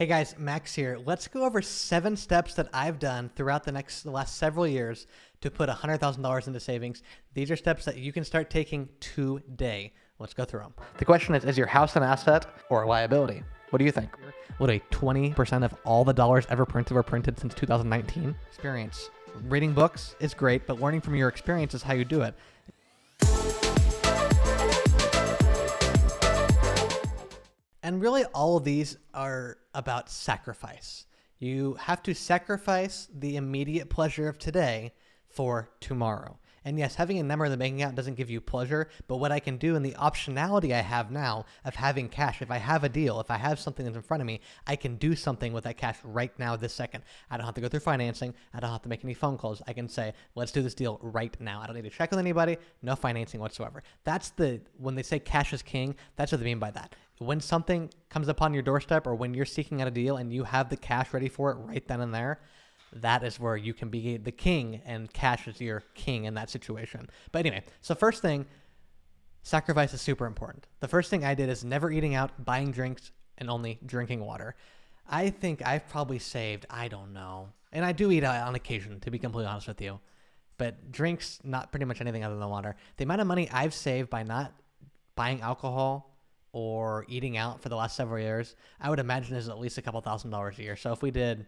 Hey guys, Max here. Let's go over 7 steps that I've done throughout the last several years to put $100,000 into savings. These are steps that you can start taking today. Let's go through them. The question is your house an asset or a liability? What do you think? Would a 20% of all the dollars ever printed were printed since 2019? Experience. Reading books is great, but learning from your experience is how you do it. And really, all of these are about sacrifice. You have to sacrifice the immediate pleasure of today for tomorrow. And yes, having a number in the bank account doesn't give you pleasure, but what I can do and the optionality I have now of having cash, if I have a deal, if I have something that's in front of me, I can do something with that cash right now, this second. I don't have to go through financing. I don't have to make any phone calls. I can say, let's do this deal right now. I don't need to check with anybody, no financing whatsoever. When they say cash is king, that's what they mean by that. When something comes upon your doorstep or when you're seeking out a deal and you have the cash ready for it right then and there, that is where you can be the king and cash is your king in that situation. But anyway, so first thing, sacrifice is super important. The first thing I did is never eating out, buying drinks, and only drinking water. I think I've probably saved, I don't know, and I do eat out on occasion, to be completely honest with you, but drinks, not pretty much anything other than water. The amount of money I've saved by not buying alcohol or eating out for the last several years, I would imagine is at least a couple $1,000s a year. So if we did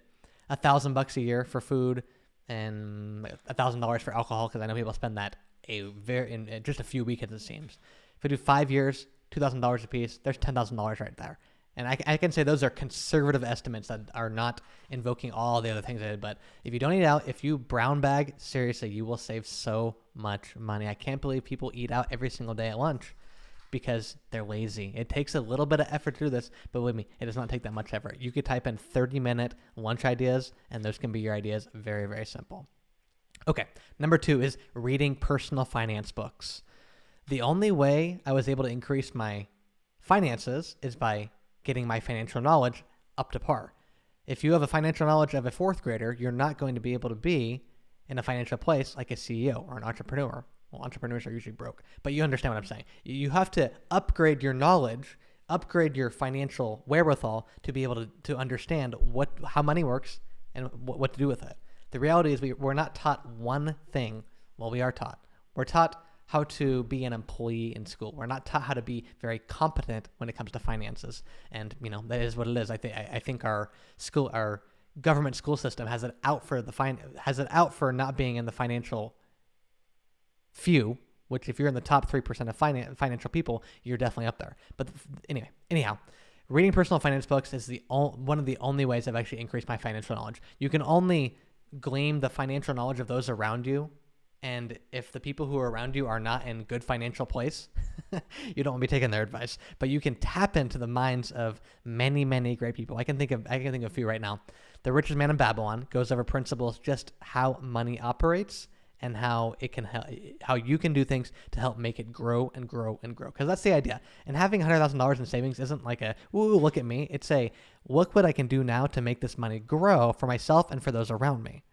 $1,000 a year for food and $1,000 for alcohol, because I know people spend that in just a few weekends, it seems. If we do 5 years, $2,000 a piece, there's $10,000 right there. And I can say those are conservative estimates that are not invoking all the other things I did. But if you don't eat out, if you brown bag, seriously, you will save so much money. I can't believe people eat out every single day at lunch because they're lazy. It takes a little bit of effort to do this, but believe me, it does not take that much effort. You could type in 30-minute lunch ideas, and those can be your ideas. Very, very simple. Okay, number 2 is reading personal finance books. The only way I was able to increase my finances is by getting my financial knowledge up to par. If you have a financial knowledge of a 4th grader, you're not going to be able to be in a financial place like a CEO or an entrepreneur. Well, entrepreneurs are usually broke, but you understand what I'm saying. You have to upgrade your knowledge, upgrade your financial wherewithal to be able to understand how money works and what to do with it. The reality is we're not taught one thing. Well, we are taught. We're taught how to be an employee in school. We're not taught how to be very competent when it comes to finances. And, that is what it is. I think our government school system has it out for not being in the financial few, which if you're in the top 3% of financial people, you're definitely up there. But anyhow, reading personal finance books is one of the only ways I've actually increased my financial knowledge. You can only glean the financial knowledge of those around you, and if the people who are around you are not in good financial place, you don't want to be taking their advice. But you can tap into the minds of many, many great people. I can think of a few right now. The richest man in Babylon goes over principles, just how money operates, and how you can do things to help make it grow and grow and grow. Because that's the idea. And having $100,000 in savings isn't like ooh, look at me. It's look what I can do now to make this money grow for myself and for those around me.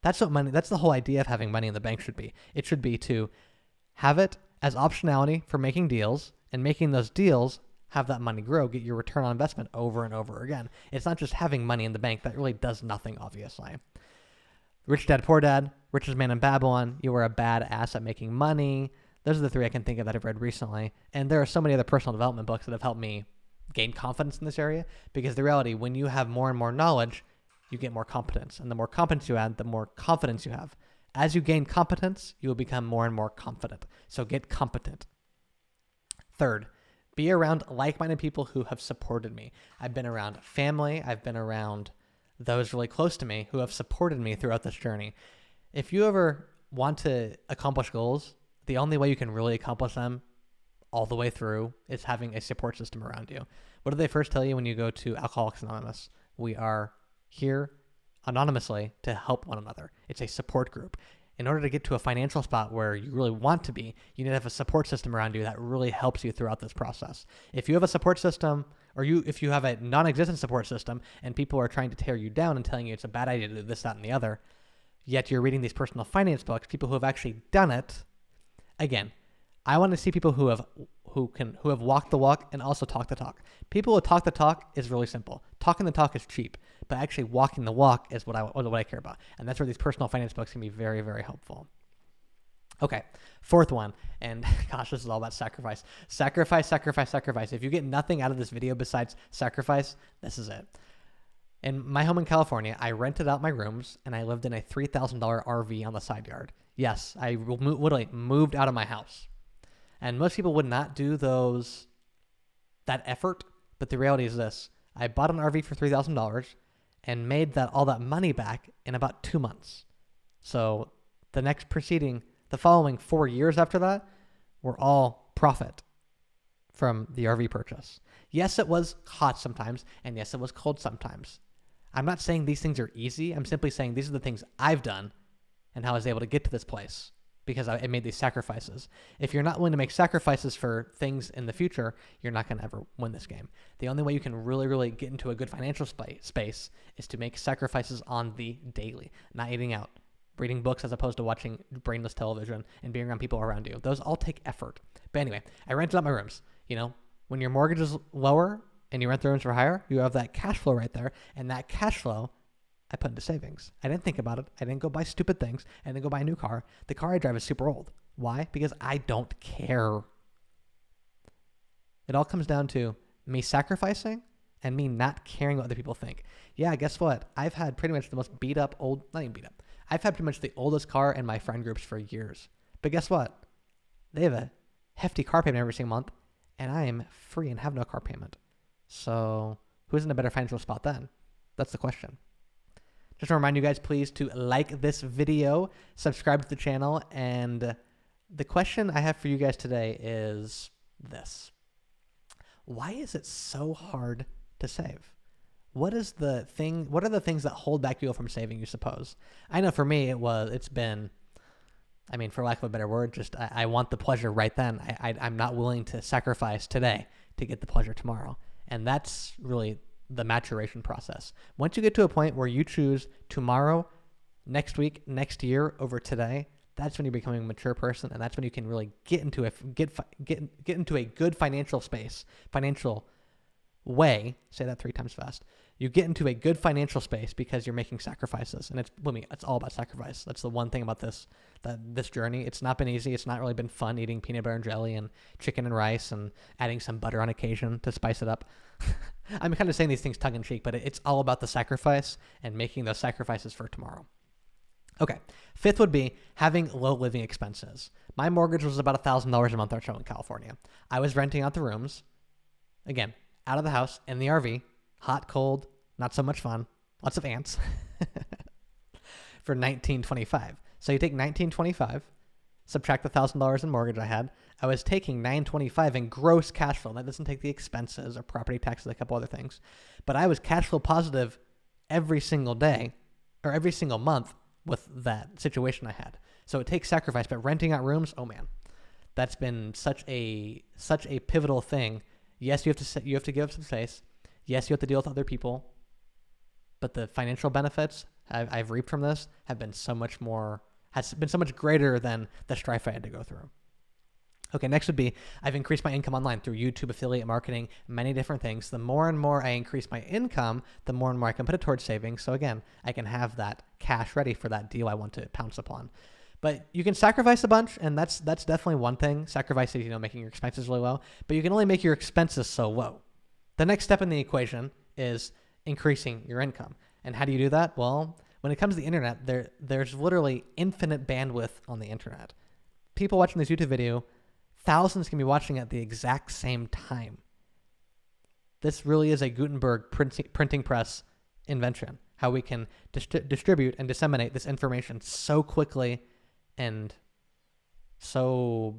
That's the whole idea of having money in the bank should be. It should be to have it as optionality for making deals, and making those deals have that money grow, get your return on investment over and over again. It's not just having money in the bank. That really does nothing, obviously. Rich Dad, Poor Dad, Richest Man in Babylon, You Are a Bad Ass at Making Money. Those are the 3 I can think of that I've read recently. And there are so many other personal development books that have helped me gain confidence in this area, because the reality, when you have more and more knowledge, you get more competence. And the more competence you add, the more confidence you have. As you gain competence, you will become more and more confident. So get competent. 3rd, be around like-minded people who have supported me. I've been around family. I've been around those really close to me who have supported me throughout this journey. If you ever want to accomplish goals, the only way you can really accomplish them all the way through is having a support system around you. What do they first tell you when you go to Alcoholics Anonymous? We are here anonymously to help one another. It's a support group. In order to get to a financial spot where you really want to be, you need to have a support system around you that really helps you throughout this process. If you have a support system, or if you have a non-existent support system and people are trying to tear you down and telling you it's a bad idea to do this, that, and the other, yet you're reading these personal finance books, people who have actually done it, again, I want to see people who have walked the walk and also talk the talk. People who talk the talk is really simple. Talking the talk is cheap, but actually walking the walk is what I care about. And that's where these personal finance books can be very, very helpful. Okay, fourth one, and gosh, this is all about sacrifice. Sacrifice, sacrifice, sacrifice. If you get nothing out of this video besides sacrifice, this is it. In my home in California, I rented out my rooms, and I lived in a $3,000 RV on the side yard. Yes, I literally moved out of my house. And most people would not do that effort, but the reality is this. I bought an RV for $3,000 and made all that money back in about 2 months. So the following 4 years after that were all profit from the RV purchase. Yes, it was hot sometimes, and yes, it was cold sometimes. I'm not saying these things are easy. I'm simply saying these are the things I've done and how I was able to get to this place because I made these sacrifices. If you're not willing to make sacrifices for things in the future, you're not going to ever win this game. The only way you can really, really get into a good financial space is to make sacrifices on the daily, not eating out, reading books as opposed to watching brainless television and being around people around you. Those all take effort. But anyway, I rented out my rooms. When your mortgage is lower and you rent the rooms for higher, you have that cash flow right there. And that cash flow, I put into savings. I didn't think about it. I didn't go buy stupid things. I didn't go buy a new car. The car I drive is super old. Why? Because I don't care. It all comes down to me sacrificing and me not caring what other people think. Yeah, guess what? I've had pretty much the most not even beat up. I've had pretty much the oldest car in my friend groups for years. But guess what? They have a hefty car payment every single month, and I am free and have no car payment. So who's in a better financial spot then? That's the question. Just want to remind you guys, please, to like this video, subscribe to the channel, and the question I have for you guys today is this. Why is it so hard to save? What are the things that hold back people from saving, you suppose? I know for me, it's been, for lack of a better word, just I want the pleasure right then. I'm not willing to sacrifice today to get the pleasure tomorrow. And that's really the maturation process. Once you get to a point where you choose tomorrow, next week, next year over today, that's when you're becoming a mature person, and that's when you can really get into a good financial way. Say that 3 times fast. You get into a good financial space because you're making sacrifices, and it's all about sacrifice. That's the one thing about this journey. It's not been easy. It's not really been fun eating peanut butter and jelly and chicken and rice and adding some butter on occasion to spice it up. I'm kind of saying these things tongue in cheek, but it's all about the sacrifice and making those sacrifices for tomorrow. Okay, fifth would be having low living expenses. My mortgage was about $1,000 a month or so in California. I was renting out the rooms, again, out of the house in the RV, hot, cold, not so much fun, lots of ants, for $1,925. So you take $1,925, subtract the $1,000 in mortgage I had. I was taking $925 in gross cash flow. That doesn't take the expenses or property taxes, a couple other things. But I was cash flow positive every single day or every single month with that situation I had. So it takes sacrifice, but renting out rooms, oh man, that's been such a pivotal thing. Yes, you have to give up some space. Yes, you have to deal with other people, but the financial benefits I've reaped from this has been so much greater than the strife I had to go through. Okay, next would be I've increased my income online through YouTube, affiliate marketing, many different things. The more and more I increase my income, the more and more I can put it towards savings. So again, I can have that cash ready for that deal I want to pounce upon. But you can sacrifice a bunch, and that's definitely one thing. Sacrificing, making your expenses really low. But you can only make your expenses so low. The next step in the equation is increasing your income. And how do you do that? Well, when it comes to the internet, there's literally infinite bandwidth on the internet. People watching this YouTube video, thousands can be watching at the exact same time. This really is a Gutenberg printing press invention, how we can distribute and disseminate this information so quickly and so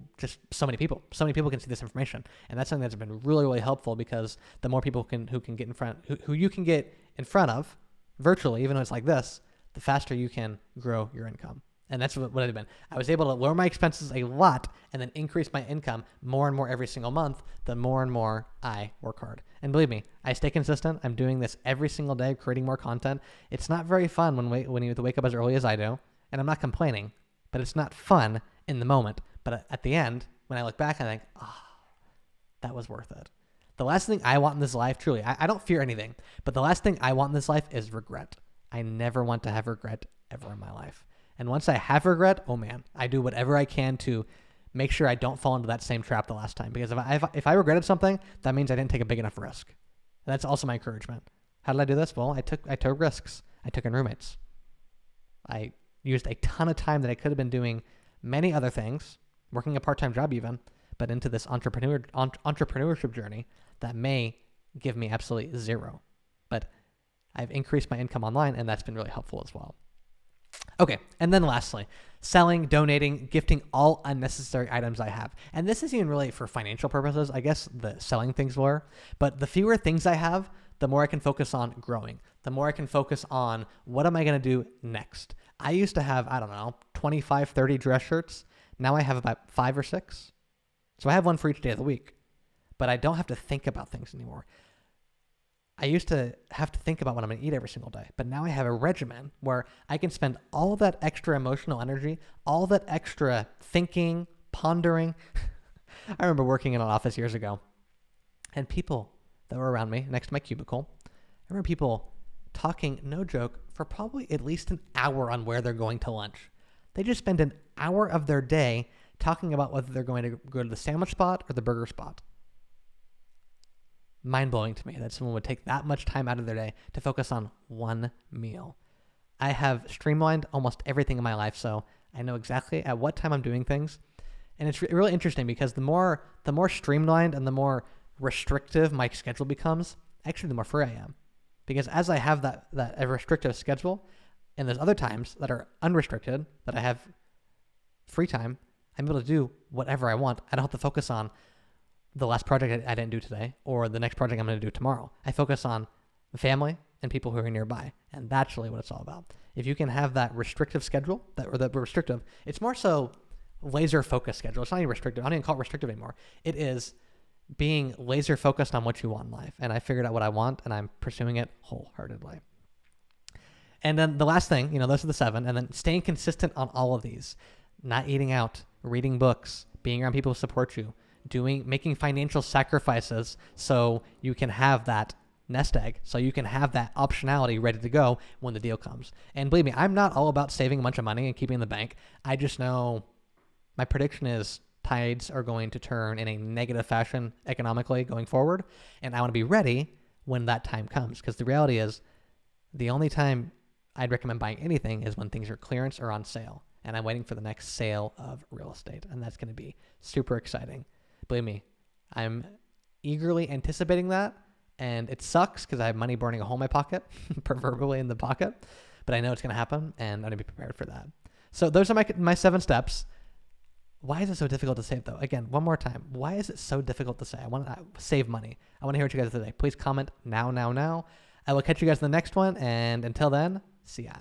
many people can see this information. And that's something that's been really, really helpful because the more people who you can get in front of virtually, even though it's like this, the faster you can grow your income. And that's what I've been. I was able to lower my expenses a lot and then increase my income more and more every single month, the more and more I work hard. And believe me, I stay consistent. I'm doing this every single day, creating more content. It's not very fun when you have to wake up as early as I do, and I'm not complaining, but it's not fun in the moment. But at the end, when I look back, I think, that was worth it. The last thing I want in this life, truly, I don't fear anything, but the last thing I want in this life is regret. I never want to have regret ever in my life. And once I have regret, oh man, I do whatever I can to make sure I don't fall into that same trap the last time. Because if I regretted something, that means I didn't take a big enough risk. And that's also my encouragement. How did I do this? Well, I took risks. I took in roommates. I used a ton of time that I could have been doing many other things, working a part-time job even, but into this entrepreneurship journey that may give me absolutely zero. But I've increased my income online, and that's been really helpful as well. Okay, and then lastly, selling, donating, gifting all unnecessary items I have. And this isn't even really for financial purposes. I guess the selling things were, but the fewer things I have, the more I can focus on growing. The more I can focus on what am I going to do next. I used to have, 25, 30 dress shirts. Now I have about 5 or 6. So I have one for each day of the week, but I don't have to think about things anymore. I used to have to think about what I'm going to eat every single day, but now I have a regimen where I can spend all of that extra emotional energy, all that extra thinking, pondering. I remember working in an office years ago, and people that were around me next to my cubicle, I remember people talking, no joke, for probably at least an hour on where they're going to lunch. They just spend an hour of their day talking about whether they're going to go to the sandwich spot or the burger spot. Mind-blowing to me that someone would take that much time out of their day to focus on one meal. I have streamlined almost everything in my life, so I know exactly at what time I'm doing things. And it's really interesting because the more streamlined and the more restrictive my schedule becomes, actually the more free I am. Because as I have that restrictive schedule, and there's other times that are unrestricted, that I have free time, I'm able to do whatever I want. I don't have to focus on the last project I didn't do today or the next project I'm going to do tomorrow. I focus on family and people who are nearby. And that's really what it's all about. If you can have that restrictive schedule, it's more so laser focused schedule. It's not even restrictive. I don't even call it restrictive anymore. It is being laser focused on what you want in life. And I figured out what I want and I'm pursuing it wholeheartedly. And then the last thing, those are the 7, and then staying consistent on all of these, not eating out, reading books, being around people who support you, making financial sacrifices so you can have that nest egg, so you can have that optionality ready to go when the deal comes. And believe me, I'm not all about saving a bunch of money and keeping in the bank. I just know my prediction is tides are going to turn in a negative fashion economically going forward, and I want to be ready when that time comes, because the reality is the only time I'd recommend buying anything is when things are clearance or on sale, and I'm waiting for the next sale of real estate, and that's going to be super exciting. Believe me, I'm eagerly anticipating that, and it sucks because I have money burning a hole in my pocket, proverbially in the pocket, but I know it's going to happen, and I'm going to be prepared for that. So those are my 7 steps. Why is it so difficult to save, though? Again, one more time. Why is it so difficult to say? I want to save money. I want to hear what you guys have to say. Please comment now. I will catch you guys in the next one, and until then, see ya.